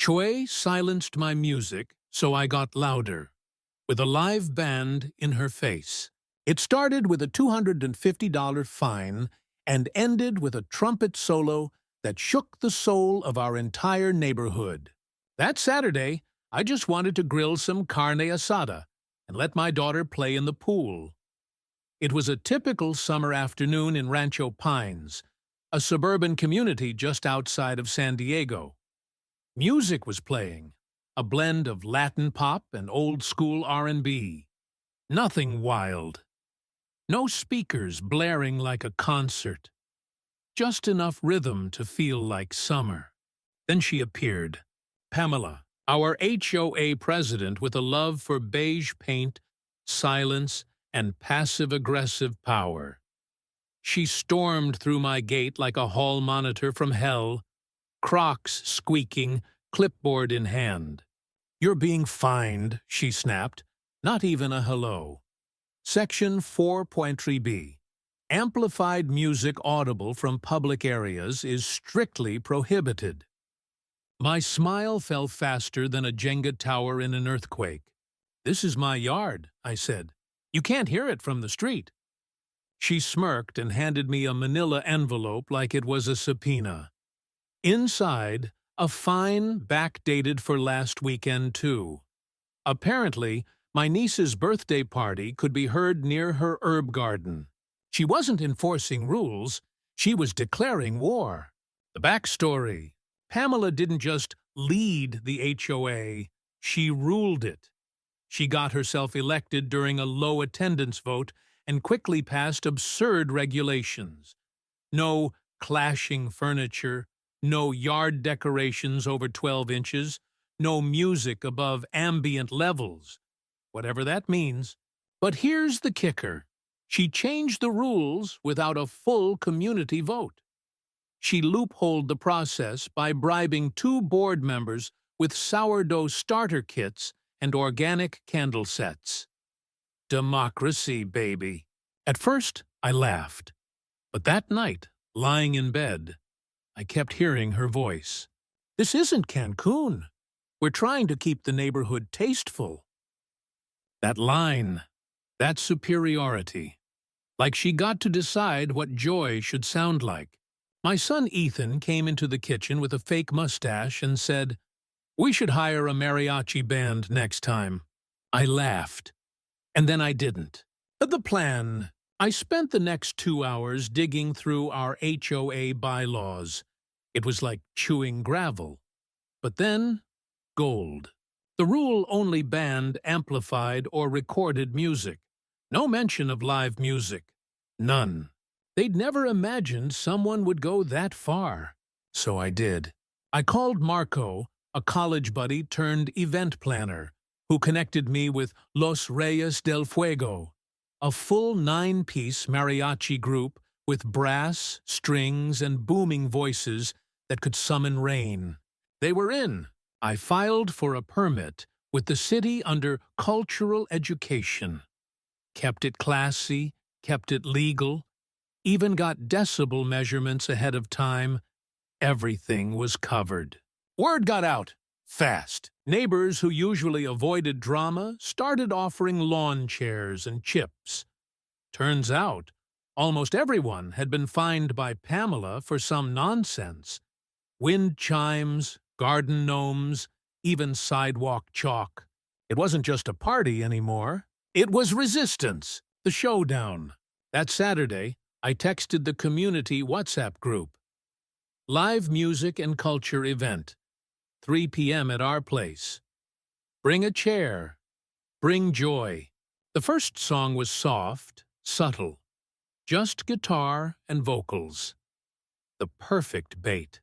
Choi silenced my music, so I got louder, with a live band in her face. It started with a $250 fine and ended with a trumpet solo that shook the soul of our entire neighborhood. That Saturday, I just wanted to grill some carne asada and let my daughter play in the pool. It was a typical summer afternoon in Rancho Pines, a suburban community just outside of San Diego. Music was playing, a blend of Latin pop and old-school R&B. Nothing wild. No speakers blaring like a concert. Just enough rhythm to feel like summer. Then she appeared, Pamela, our HOA president with a love for beige paint, silence, and passive-aggressive power. She stormed through my gate like a hall monitor from hell, Crocs squeaking, clipboard in hand. "You're being fined," she snapped. Not even a hello. Section 4.3b. Amplified music audible from public areas is strictly prohibited. My smile fell faster than a Jenga tower in an earthquake. "This is my yard," I said. "You can't hear it from the street." She smirked and handed me a manila envelope like it was a subpoena. Inside, a fine backdated for last weekend, too. Apparently, my niece's birthday party could be heard near her herb garden. She wasn't enforcing rules, she was declaring war. The backstory: Pamela didn't just lead the HOA, she ruled it. She got herself elected during a low attendance vote and quickly passed absurd regulations. No clashing furniture, no yard decorations over 12 inches, no music above ambient levels, whatever that means. But here's the kicker. She changed the rules without a full community vote. She loopholed the process by bribing 2 board members with sourdough starter kits and organic candle sets. Democracy, baby. At first, I laughed. But that night, lying in bed, I kept hearing her voice. "This isn't Cancun. We're trying to keep the neighborhood tasteful." That line, that superiority. Like she got to decide what joy should sound like. My son Ethan came into the kitchen with a fake mustache and said, "We should hire a mariachi band next time." I laughed. And then I didn't. The plan. I spent the next 2 hours digging through our HOA bylaws. It was like chewing gravel. But then, gold. The rule only banned amplified or recorded music. No mention of live music. None. They'd never imagined someone would go that far. So I did. I called Marco, a college buddy turned event planner, who connected me with Los Reyes del Fuego, a full 9-piece mariachi group with brass, strings, and booming voices that could summon rain. They were in. I filed for a permit with the city under cultural education. Kept it classy, kept it legal, even got decibel measurements ahead of time. Everything was covered. Word got out. Fast. Neighbors who usually avoided drama started offering lawn chairs and chips. Turns out, almost everyone had been fined by Pamela for some nonsense. Wind chimes, garden gnomes, even sidewalk chalk. It wasn't just a party anymore. It was resistance, the showdown. That Saturday, I texted the community WhatsApp group. Live music and culture event. 3 p.m. at our place. Bring a chair. Bring joy. The first song was soft, subtle. Just guitar and vocals. The perfect bait.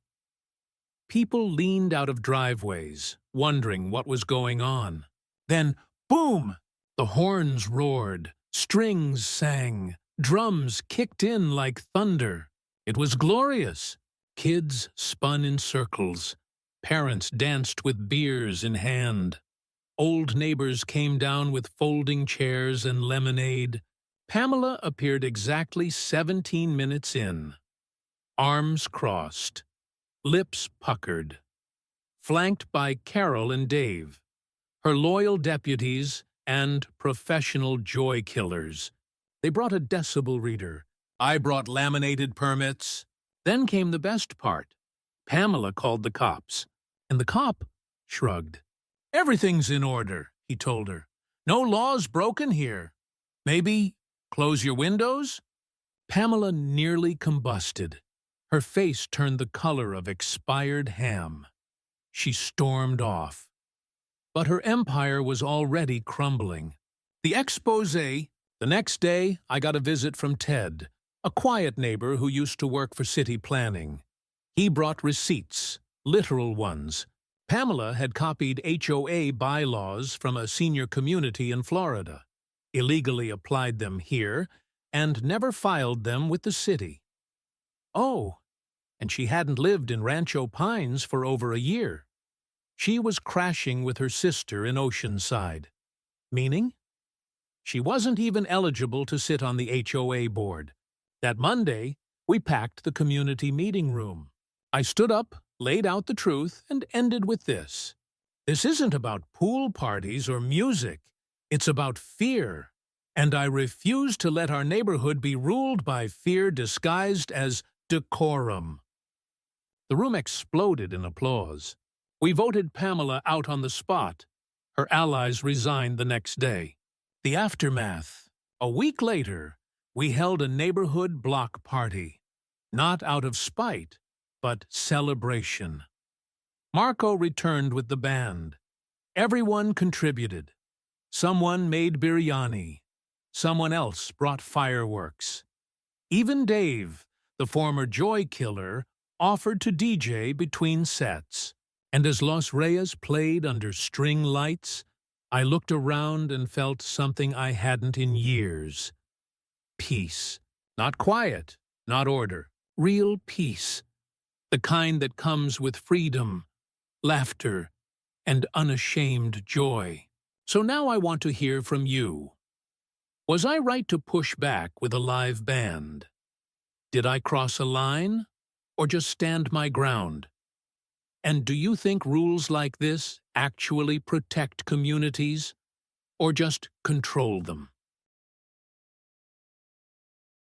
People leaned out of driveways, wondering what was going on. Then, boom! The horns roared, strings sang, drums kicked in like thunder. It was glorious. Kids spun in circles. Parents danced with beers in hand. Old neighbors came down with folding chairs and lemonade. Pamela appeared exactly 17 minutes in. Arms crossed. Lips puckered. flanked by Carol and Dave, her loyal deputies and professional joy killers. They brought a decibel reader. I brought laminated permits. Then came the best part. Pamela called the cops, and the cop shrugged. "Everything's in order," he told her. "No laws broken here. Maybe close your windows?" Pamela nearly combusted. Her face turned the color of expired ham. She stormed off. But her empire was already crumbling. The exposé. The next day, I got a visit from Ted, a quiet neighbor who used to work for city planning. He brought receipts, literal ones. Pamela had copied HOA bylaws from a senior community in Florida, illegally applied them here, and never filed them with the city. Oh, and she hadn't lived in Rancho Pines for over a year. She was crashing with her sister in Oceanside. Meaning? She wasn't even eligible to sit on the HOA board. That Monday, we packed the community meeting room. I stood up, laid out the truth, and ended with this. This isn't about pool parties or music. It's about fear. And I refuse to let our neighborhood be ruled by fear disguised as decorum. The room exploded in applause. We voted Pamela out on the spot. Her allies resigned the next day. The aftermath. A week later, we held a neighborhood block party. Not out of spite, but celebration. Marco returned with the band. Everyone contributed. Someone made biryani. Someone else brought fireworks. Even Dave, the former joy killer, offered to DJ between sets. And as Los Reyes played under string lights, I looked around and felt something I hadn't in years. Peace. Not quiet, not order. Real peace. The kind that comes with freedom, laughter, and unashamed joy. So now I want to hear from you. Was I right to push back with a live band? Did I cross a line, or just stand my ground? And do you think rules like this actually protect communities, or just control them?